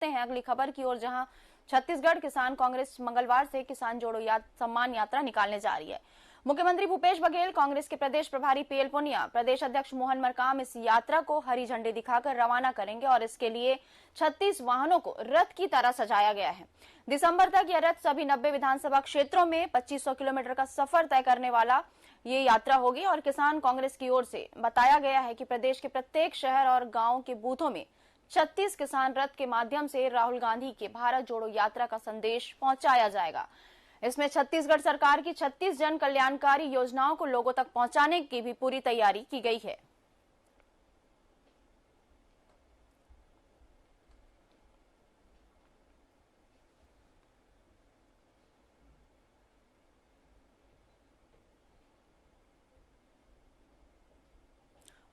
हैं अगली खबर की ओर, जहां छत्तीसगढ़ किसान कांग्रेस मंगलवार से किसान जोड़ो सम्मान यात्रा निकालने जा रही है। मुख्यमंत्री भूपेश बघेल, कांग्रेस के प्रदेश प्रभारी पीएल पुनिया, प्रदेश अध्यक्ष मोहन मरकाम इस यात्रा को हरी झंडी दिखाकर रवाना करेंगे और इसके लिए 36 वाहनों को रथ की तरह सजाया गया है। दिसंबर तक यह रथ सभी 90 विधानसभा क्षेत्रों में 2500 किलोमीटर का सफर तय करने वाला ये यात्रा होगी और किसान कांग्रेस की ओर से बताया गया है कि प्रदेश के प्रत्येक शहर और गांव के बूथों में 36 किसान रथ के माध्यम से राहुल गांधी के भारत जोड़ो यात्रा का संदेश पहुंचाया जाएगा। इसमें छत्तीसगढ़ सरकार की 36 जन कल्याणकारी योजनाओं को लोगों तक पहुंचाने की भी पूरी तैयारी की गई है।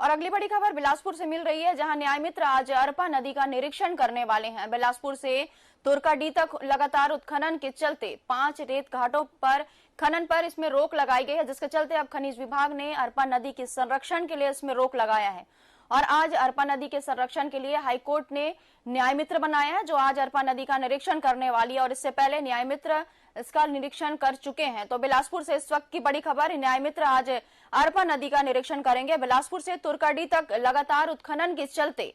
और अगली बड़ी खबर बिलासपुर से मिल रही है, जहां न्याय मित्र आज अरपा नदी का निरीक्षण करने वाले हैं। बिलासपुर से तुर्काडी तक लगातार उत्खनन के चलते 5 रेत घाटों पर खनन पर इसमें रोक लगाई गई है, जिसके चलते अब खनिज विभाग ने अरपा नदी के संरक्षण के लिए इसमें रोक लगाया है। और आज अरपा नदी के संरक्षण के लिए हाईकोर्ट ने न्याय मित्र बनाया है, जो आज अरपा नदी का निरीक्षण करने वाली है और इससे पहले न्याय मित्र इसका निरीक्षण कर चुके हैं। तो बिलासपुर से इस वक्त की बड़ी खबर, न्याय मित्र आज अरपा नदी का निरीक्षण करेंगे। बिलासपुर से तुर्काडी तक लगातार उत्खनन के चलते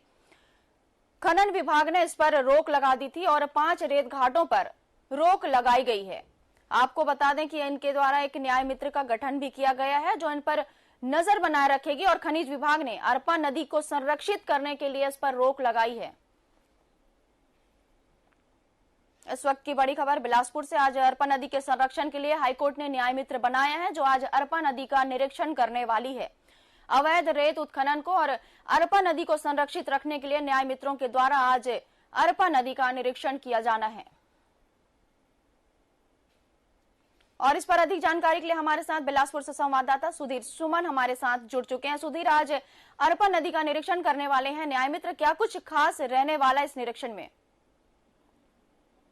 खनन विभाग ने इस पर रोक लगा दी थी और 5 रेत घाटों पर रोक लगाई गई है। आपको बता दें कि इनके द्वारा एक न्याय मित्र का गठन भी किया गया है, जो इन पर नजर बनाए रखेगी और खनिज विभाग ने अरपा नदी को संरक्षित करने के लिए इस पर रोक लगाई है। इस वक्त की बड़ी खबर बिलासपुर से, आज अरपा नदी के संरक्षण के लिए हाईकोर्ट ने न्याय मित्र बनाया है, जो आज अरपा नदी का निरीक्षण करने वाली है। अवैध रेत उत्खनन को और अरपा नदी को संरक्षित रखने के लिए न्याय मित्रों के द्वारा आज अरपा नदी का निरीक्षण किया जाना है। और इस पर अधिक जानकारी के लिए हमारे साथ बिलासपुर से संवाददाता सुधीर सुमन हमारे साथ जुड़ चुके हैं। सुधीर, आज अरपा नदी का निरीक्षण करने वाले हैं न्याय मित्र, क्या कुछ खास रहने वाला इस निरीक्षण में?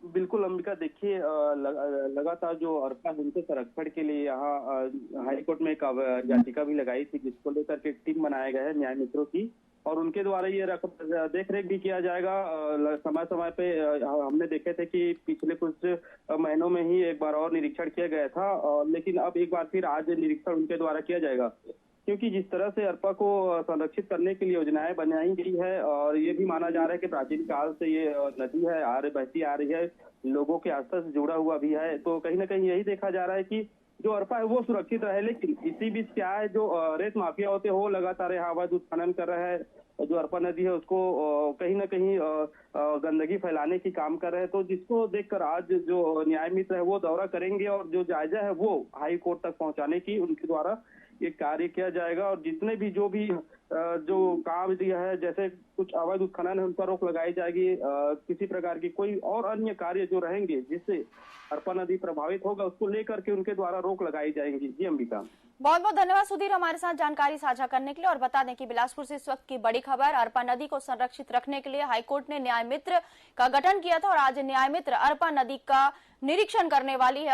बिल्कुल अंबिका, देखिए लगातार जो अरपा नदी के संरक्षण के लिए यहाँ हाईकोर्ट में एक याचिका भी लगाई थी, जिसको लेकर के एक टीम बनाया गया है न्याय मित्रों की और उनके द्वारा ये देख रेख भी किया जाएगा। समय समय पे हमने देखे थे कि पिछले कुछ महीनों में ही एक बार और निरीक्षण किया गया था, लेकिन अब एक बार फिर आज निरीक्षण उनके द्वारा किया जाएगा, क्योंकि जिस तरह से अरपा को संरक्षित करने के लिए योजनाएं बनाई गई है और ये भी माना जा रहा है कि प्राचीन काल से ये नदी है बहती आ रही है, लोगों के आस्था से जुड़ा हुआ भी है, तो कहीं ना कहीं यही देखा जा रहा है कि जो अरपा है वो सुरक्षित रहे। लेकिन इसी बीच क्या है, जो रेत माफिया होते हैं वो लगातार यहाँ अवैध उत्खनन कर रहे हैं, जो अरपा नदी है उसको कहीं ना कहीं गंदगी फैलाने की काम कर रहे हैं, तो जिसको देखकर आज जो न्याय मित्र है वो दौरा करेंगे और जो जायजा है वो हाई कोर्ट तक पहुंचाने की उनके द्वारा ये कार्य किया जाएगा। और जितने भी जो काम दिया है, जैसे कुछ अवैध उत्खनन है उन पर रोक लगाई जाएगी, किसी प्रकार की कोई और अन्य कार्य जो रहेंगे जिससे अरपा नदी प्रभावित होगा उसको लेकर के उनके द्वारा रोक लगाई जाएंगी। जी अंबिका, बहुत बहुत धन्यवाद सुधीर हमारे साथ जानकारी साझा करने के लिए। और बता दें कि बिलासपुर से इस वक्त की बड़ी खबर, अरपा नदी को संरक्षित रखने के लिए हाईकोर्ट ने न्याय मित्र का गठन किया था और आज न्याय मित्र अरपा नदी का निरीक्षण करने वाली है।